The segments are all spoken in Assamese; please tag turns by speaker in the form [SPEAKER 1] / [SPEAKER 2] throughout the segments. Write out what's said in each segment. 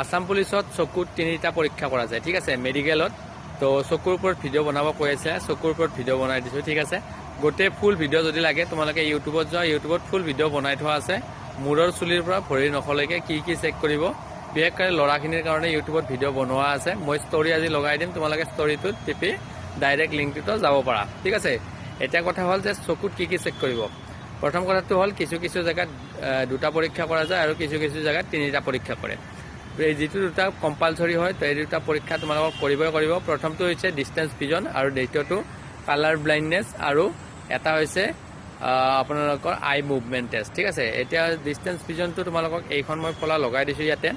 [SPEAKER 1] আসাম পুলিচত চকুত 3টা পৰীক্ষা কৰা যায় ঠিক আছে মেডিকেলত তো চকুৰ ওপৰত ভিডিঅ' বনাব কৈ আছে চকুৰ ওপৰত ভিডিঅ' বনাই দিছো ঠিক আছে গোটেই ফুল ভিডিঅ' যদি লাগে তোমালোকে ইউটিউবত যোৱা ইউটিউবত ফুল ভিডিঅ' বনাই থোৱা আছে মূৰৰ চুলিৰ পৰা ভৰিৰ নখলৈকে কি চেক কৰিব বিশেষকৈ ল'ৰাখিনিৰ কাৰণে ইউটিউবত ভিডিঅ' বনোৱা আছে মই ষ্টৰি আজি লগাই দিম তোমালোকে ষ্টৰিটোত টিপি ডাইৰেক্ট লিংকটোত যাব পাৰা ঠিক আছে এটা কথা হ'ল যে চকুত কি চেক কৰিব প্ৰথম কথাটো হ'ল কিছু জায়গাত 2টা পৰীক্ষা কৰা যায় আৰু কিছু জায়গাত 3টা পৰীক্ষা কৰে এই যেটো 2টা কম্পালসৰি হয় তো এই 2টা পৰীক্ষা তোমালোকক কৰিব প্ৰথমটো হৈছে ডিসটেন্স ভিজন আৰু দ্বিতীয়টো কালাৰ ব্লাইন্ডনেস আৰু এটা হৈছে আপোনালোকৰ আই মুভমেন্ট টেষ্ট ঠিক আছে এতিয়া ডিসটেন্স ভিজনটো তোমালোকক এইখন মই ফলা লগাই দিছো ইয়াতে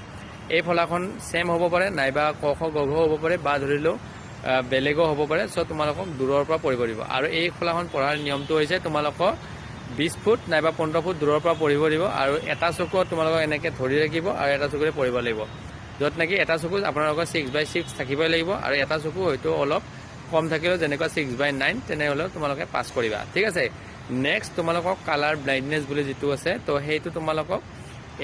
[SPEAKER 1] এই ফলাখন সেম হ'ব পাৰে নাইবা ক খ গ ঘ হ'ব পাৰে বা ধৰিলো বেলেগো হ'ব পাৰে সো তোমালোকক দূৰৰ পৰা পঢ়িব দিব আৰু এই ফলাখন পঢ়াৰ নিয়মটো হৈছে তোমালোকক 20 ফুট নাইবা 15 ফুট দূৰৰ পৰা পঢ়িব দিব আৰু এটা চকু তোমালোকক এনেকে ধৰি ৰাখিব আৰু এটা চকুৰে পঢ়িব লাগিব যত নাকি এটা চকু আপোনালোকৰ 6/6 থাকিবই লাগিব আৰু এটা চকু হয়তো অলপ কম থাকিলেও যেনেকুৱা 6/9 তেনেহলে তোমালোকে পাস কৰিবা ঠিক আছে নেক্সট তোমালোকক কালাৰ ব্লাইন্ডনেস বুলি যেটো আছে তো হেইটো তোমালোকক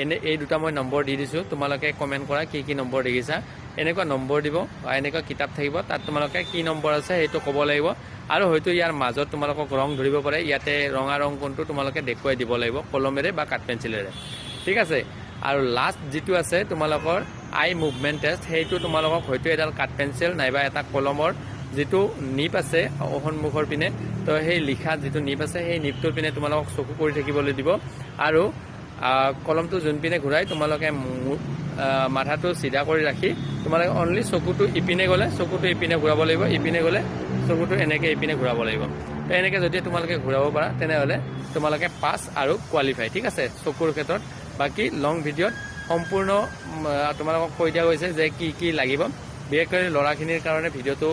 [SPEAKER 1] এনে এই 2টা মই নম্বৰ দি দিছো তোমালোকে কমেন্ট কৰা কি নম্বৰ দেখিছা এনেকুৱা নম্বৰ দিব বা এনেকুৱা কিতাপ থাকিব তাত তোমালোকে কি নম্বৰ আছে হেইটো ক'ব লাগিব আৰু হয়তো ইয়াৰ মাজত তোমালোকক ৰং ধৰিব পাৰে ইয়াতে ৰঙা ৰং কোনটো তোমালোকে দেখুৱাই দিব লাগিব কলমেৰে বা কাট পেন্সিলেৰে ঠিক আছে আৰু লাষ্ট যেটো আছে তোমালোকৰ আই মুভমেন্ট টেষ্ট হেইটো তোমালোকক হয়তো এডাল কাট পেন্সিল নাইবা এটা কলমৰ যেটো নিপ আছে সন্মুখৰ পিনে তো হেই লিখা যেটো নিপ আছে হেই নিপটোৰ পিনে তোমালোকক চকু কৰি থাকিবলৈ দিব আৰু কলমটো যোন পিনে ঘুৰাই তোমালোকে মাথাটো সিধা কৰি ৰাখি তোমালোকে অনলি চকুটো ইপিনে গলে চকুটো ইপিনে ঘুৰাব লাগিব ইপিনে গলে চকুটো এনেকে ইপিনে ঘুৰাব লাগিব তো এনেকে যদি তোমালোকে ঘুৰাব পাৰা তেনেহলে তোমালোকে পাস আৰু কোৱালিফাই ঠিক আছে চকুৰ ক্ষেত্ৰত বাকি লং ভিডিঅ'ত সম্পূৰ্ণ তোমালোকক কৈ দিয়া হৈছে যে কি লাগিব বিশেষকৈ ল'ৰাখিনিৰ কাৰণে ভিডিঅ'টো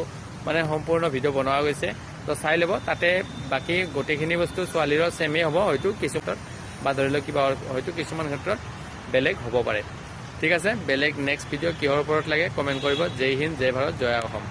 [SPEAKER 1] মানে সম্পূৰ্ণ ভিডিঅ' বনোৱা গৈছে তো চাই লব তাতে বাকি গোটেইখিনি বস্তু ছোৱালীৰ সেমে হ'ব হয়তো কিছু ক্ষেত্ৰত বা ধৰিলো কিবা হয়তো কিছুমান ক্ষেত্ৰত বেলেগ হ'ব পাৰে ঠিক আছে বেলেগ নেক্সট ভিডিঅ' কিহৰ ওপৰত লাগে কমেন্ট কৰিব জয় হিন্দ জয় ভাৰত জয় অসম